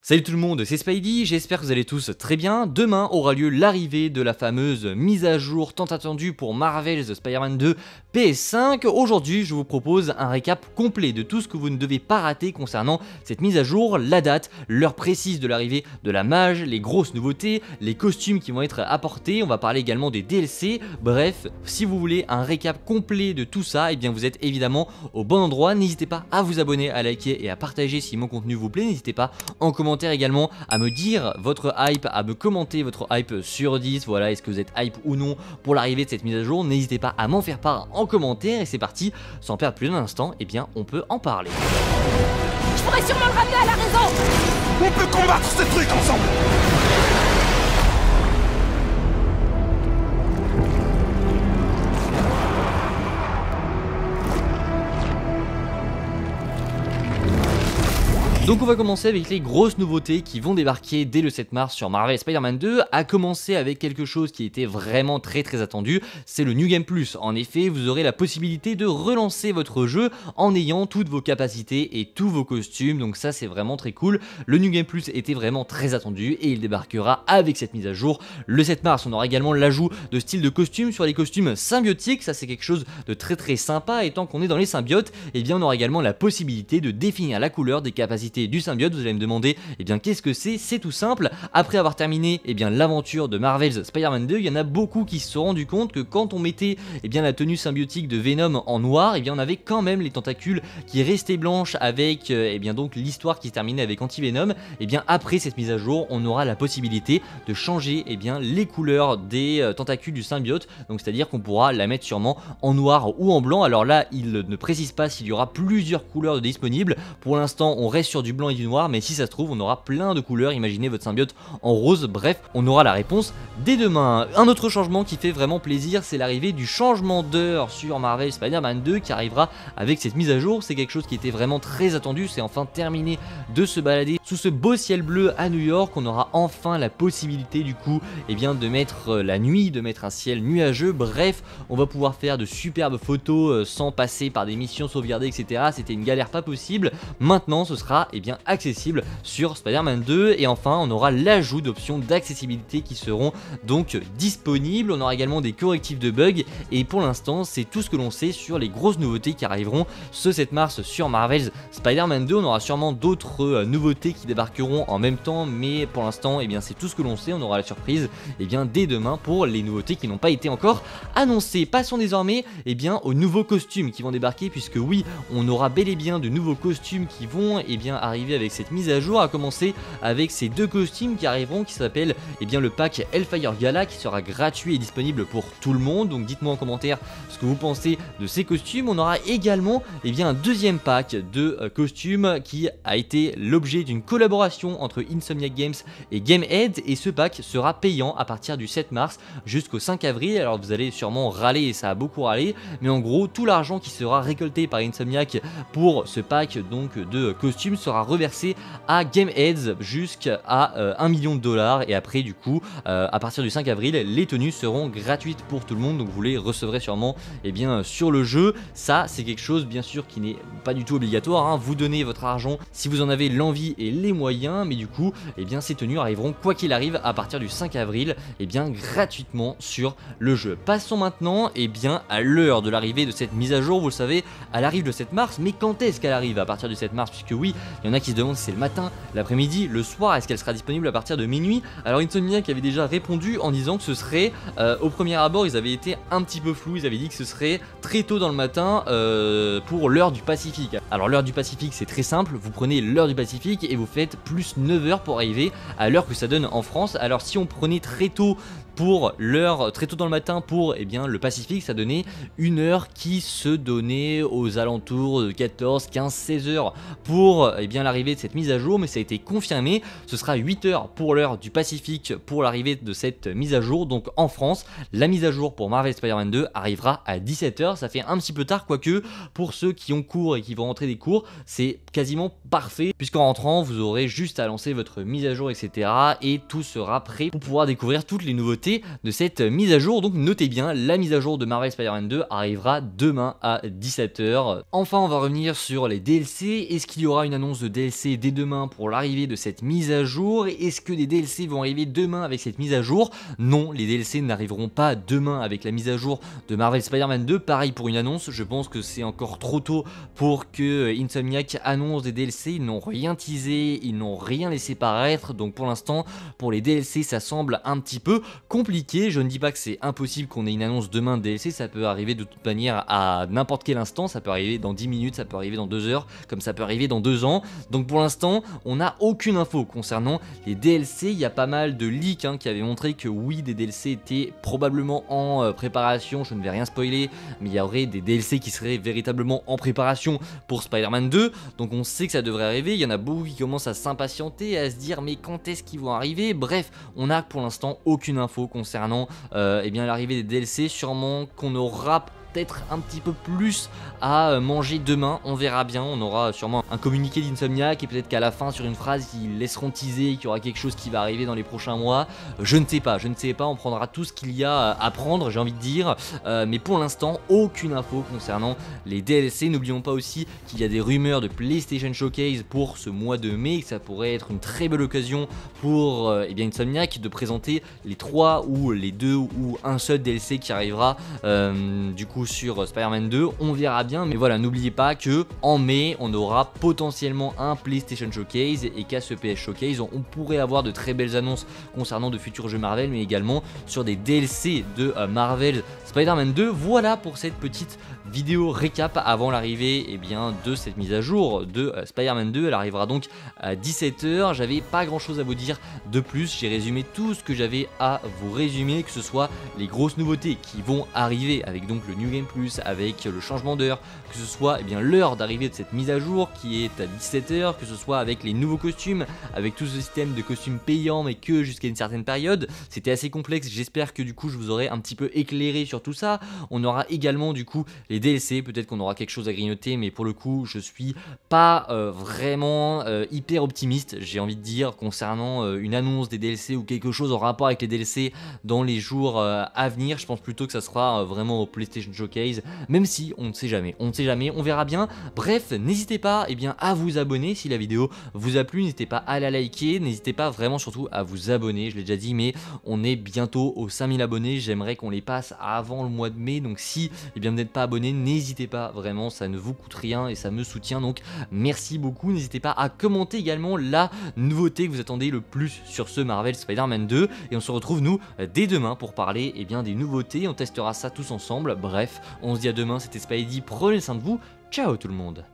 Salut tout le monde, c'est Spidey, j'espère que vous allez tous très bien. Demain aura lieu l'arrivée de la fameuse mise à jour tant attendue pour Marvel's Spider-Man 2 PS5. Aujourd'hui, je vous propose un récap complet de tout ce que vous ne devez pas rater concernant cette mise à jour, la date, l'heure précise de l'arrivée de la mage, les grosses nouveautés, les costumes qui vont être apportés, on va parler également des DLC. Bref, si vous voulez un récap complet de tout ça, et bien vous êtes évidemment au bon endroit. N'hésitez pas à vous abonner, à liker et à partager si mon contenu vous plaît. N'hésitez pas en commentaire également à me dire votre hype, à me commenter votre hype sur 10, voilà, est-ce que vous êtes hype ou non pour l'arrivée de cette mise à jour. N'hésitez pas à m'en faire part en commentaire et c'est parti, sans perdre plus d'un instant, et bien on peut en parler. Je pourrais sûrement le ramener à la raison. On peut combattre ce truc ensemble. Donc on va commencer avec les grosses nouveautés qui vont débarquer dès le 7 mars sur Marvel Spider-Man 2, à commencer avec quelque chose qui était vraiment très attendu, c'est le New Game Plus. En effet, vous aurez la possibilité de relancer votre jeu en ayant toutes vos capacités et tous vos costumes, donc ça c'est vraiment très cool. Le New Game Plus était vraiment très attendu et il débarquera avec cette mise à jour le 7 mars. On aura également l'ajout de style de costume sur les costumes symbiotiques, ça c'est quelque chose de très sympa, et tant qu'on est dans les symbiotes, et bien on aura également la possibilité de définir la couleur des capacités du symbiote. Vous allez me demander, eh bien qu'est-ce que c'est tout simple. Après avoir terminé bien l'aventure de Marvel's Spider-Man 2, il y en a beaucoup qui se sont rendus compte que quand on mettait bien la tenue symbiotique de Venom en noir, bien on avait quand même les tentacules qui restaient blanches avec bien donc l'histoire qui se terminait avec Anti-Venom. Bien après cette mise à jour, on aura la possibilité de changer bien les couleurs des tentacules du symbiote, donc c'est à dire qu'on pourra la mettre sûrement en noir ou en blanc. Alors là, il ne précise pas s'il y aura plusieurs couleurs disponibles. Pour l'instant, on reste sur du blanc et du noir, mais si ça se trouve on aura plein de couleurs. Imaginez votre symbiote en rose. Bref, on aura la réponse dès demain. Un autre changement qui fait vraiment plaisir, c'est l'arrivée du changement d'heure sur Marvel Spider-Man 2 qui arrivera avec cette mise à jour. C'est quelque chose qui était vraiment très attendu, c'est enfin terminé de se balader sous ce beau ciel bleu à New York. On aura enfin la possibilité du coup de mettre la nuit, de mettre un ciel nuageux. Bref, on va pouvoir faire de superbes photos sans passer par des missions sauvegardées, etc. C'était une galère pas possible. Maintenant ce sera accessible sur Spider-Man 2, et enfin on aura l'ajout d'options d'accessibilité qui seront donc disponibles. On aura également des correctifs de bugs, et pour l'instant c'est tout ce que l'on sait sur les grosses nouveautés qui arriveront ce 7 mars sur Marvel's Spider-Man 2. On aura sûrement d'autres nouveautés qui débarqueront en même temps, mais pour l'instant c'est tout ce que l'on sait. On aura la surprise dès demain pour les nouveautés qui n'ont pas été encore annoncées. Passons désormais aux nouveaux costumes qui vont débarquer, puisque oui, on aura bel et bien de nouveaux costumes qui vont arriver avec cette mise à jour, à commencer avec ces deux costumes qui arriveront, qui s'appellent le pack Hellfire Gala, qui sera gratuit et disponible pour tout le monde. Donc dites-moi en commentaire ce que vous pensez de ces costumes. On aura également un deuxième pack de costumes qui a été l'objet d'une collaboration entre Insomniac Games et Gamehead, et ce pack sera payant à partir du 7 mars jusqu'au 5 avril. Alors vous allez sûrement râler, et ça a beaucoup râlé, mais en gros tout l'argent qui sera récolté par Insomniac pour ce pack donc de costumes sera reversé à Gamehead jusqu'à 1 million de dollars, et après du coup à partir du 5 avril les tenues seront gratuites pour tout le monde, donc vous les recevrez sûrement sur le jeu. Ça c'est quelque chose bien sûr qui n'est pas du tout obligatoire, hein. Vous donnez votre argent si vous en avez l'envie et les moyens, mais du coup ces tenues arriveront quoi qu'il arrive à partir du 5 avril gratuitement sur le jeu. Passons maintenant à l'heure de l'arrivée de cette mise à jour. Vous le savez, elle arrive le 7 mars, mais quand est-ce qu'elle arrive? À partir du 7 mars, puisque oui, il y en a qui se demandent si c'est le matin, l'après-midi, le soir, est-ce qu'elle sera disponible à partir de minuit? Alors Insomniac avait déjà répondu en disant que ce serait, au premier abord ils avaient été un petit peu flous, ils avaient dit que ce serait très tôt dans le matin pour l'heure du Pacifique. Alors l'heure du Pacifique c'est très simple, vous prenez l'heure du Pacifique et vous faites plus 9 heures pour arriver à l'heure que ça donne en France. Alors si on prenait très tôt pour l'heure, très tôt dans le matin pour le Pacifique, ça donnait une heure qui se donnait aux alentours de 14, 15, 16 heures pour l'arrivée de cette mise à jour, mais ça a été confirmé, ce sera 8 heures pour l'heure du Pacifique pour l'arrivée de cette mise à jour. Donc en France, la mise à jour pour Marvel Spider-Man 2 arrivera à 17 heures, ça fait un petit peu tard, quoique pour ceux qui ont cours et qui vont rentrée des cours, c'est quasiment parfait, puisqu'en rentrant, vous aurez juste à lancer votre mise à jour, etc. et tout sera prêt pour pouvoir découvrir toutes les nouveautés de cette mise à jour. Donc notez bien, la mise à jour de Marvel Spider-Man 2 arrivera demain à 17 h. Enfin, on va revenir sur les DLC. Est-ce qu'il y aura une annonce de DLC dès demain pour l'arrivée de cette mise à jour? Est-ce que des DLC vont arriver demain avec cette mise à jour? Non, les DLC n'arriveront pas demain avec la mise à jour de Marvel Spider-Man 2. Pareil pour une annonce, je pense que c'est encore trop tôt pour que Insomniac annonce des DLC. Ils n'ont rien teasé, ils n'ont rien laissé paraître, donc pour l'instant, pour les DLC, ça semble un petit peu compliqué. Je ne dis pas que c'est impossible qu'on ait une annonce demain de DLC, ça peut arriver de toute manière à n'importe quel instant, ça peut arriver dans 10 minutes, ça peut arriver dans 2 heures, comme ça peut arriver dans 2 ans. Donc pour l'instant, on n'a aucune info concernant les DLC. Il y a pas mal de leaks qui avaient montré que oui, des DLC étaient probablement en préparation. Je ne vais rien spoiler, mais il y aurait des DLC qui seraient véritablement en préparation pour Spider-Man 2. Donc on sait que ça devrait arriver. Il y en a beaucoup qui commencent à s'impatienter, à se dire mais quand est-ce qu'ils vont arriver? Bref, on n'a pour l'instant aucune info concernant eh bien l'arrivée des DLC. Sûrement qu'on aura peut-être un petit peu plus à manger demain, on verra bien. On aura sûrement un communiqué d'Insomniac et peut-être qu'à la fin sur une phrase ils laisseront teaser qu'il y aura quelque chose qui va arriver dans les prochains mois. Je ne sais pas, on prendra tout ce qu'il y a à prendre, j'ai envie de dire, mais pour l'instant aucune info concernant les DLC. N'oublions pas aussi qu'il y a des rumeurs de PlayStation Showcase pour ce mois de mai, que ça pourrait être une très belle occasion pour eh bien Insomniac de présenter les 3 ou les 2 ou un seul DLC qui arrivera du coup sur Spider-Man 2, on verra bien, mais voilà, n'oubliez pas que en mai on aura potentiellement un PlayStation Showcase et qu'à ce PS Showcase on pourrait avoir de très belles annonces concernant de futurs jeux Marvel, mais également sur des DLC de Marvel Spider-Man 2. Voilà pour cette petite vidéo récap avant l'arrivée eh bien de cette mise à jour de Spider-Man 2. Elle arrivera donc à 17 h. J'avais pas grand chose à vous dire de plus, j'ai résumé tout ce que j'avais à vous résumer, que ce soit les grosses nouveautés qui vont arriver avec donc le New Game Plus, avec le changement d'heure, que ce soit eh bien l'heure d'arrivée de cette mise à jour qui est à 17 h, que ce soit avec les nouveaux costumes, avec tout ce système de costumes payants mais que jusqu'à une certaine période. C'était assez complexe, j'espère que du coup je vous aurai un petit peu éclairé sur tout ça. On aura également du coup les DLC, peut-être qu'on aura quelque chose à grignoter, mais pour le coup je suis pas vraiment hyper optimiste, j'ai envie de dire, concernant une annonce des DLC ou quelque chose en rapport avec les DLC dans les jours à venir. Je pense plutôt que ça sera vraiment au PlayStation Showcase, même si on ne sait jamais, on verra bien. Bref, n'hésitez pas eh bien, à vous abonner si la vidéo vous a plu, n'hésitez pas à la liker, n'hésitez pas vraiment surtout à vous abonner, je l'ai déjà dit, mais on est bientôt aux 5000 abonnés, j'aimerais qu'on les passe avant le mois de mai, donc si eh bien, vous n'êtes pas abonné, n'hésitez pas, vraiment, ça ne vous coûte rien et ça me soutient, donc merci beaucoup. N'hésitez pas à commenter également la nouveauté que vous attendez le plus sur ce Marvel Spider-Man 2, et on se retrouve nous dès demain pour parler eh bien, des nouveautés, on testera ça tous ensemble. Bref, on se dit à demain, c'était Spidey, prenez soin de vous, ciao tout le monde.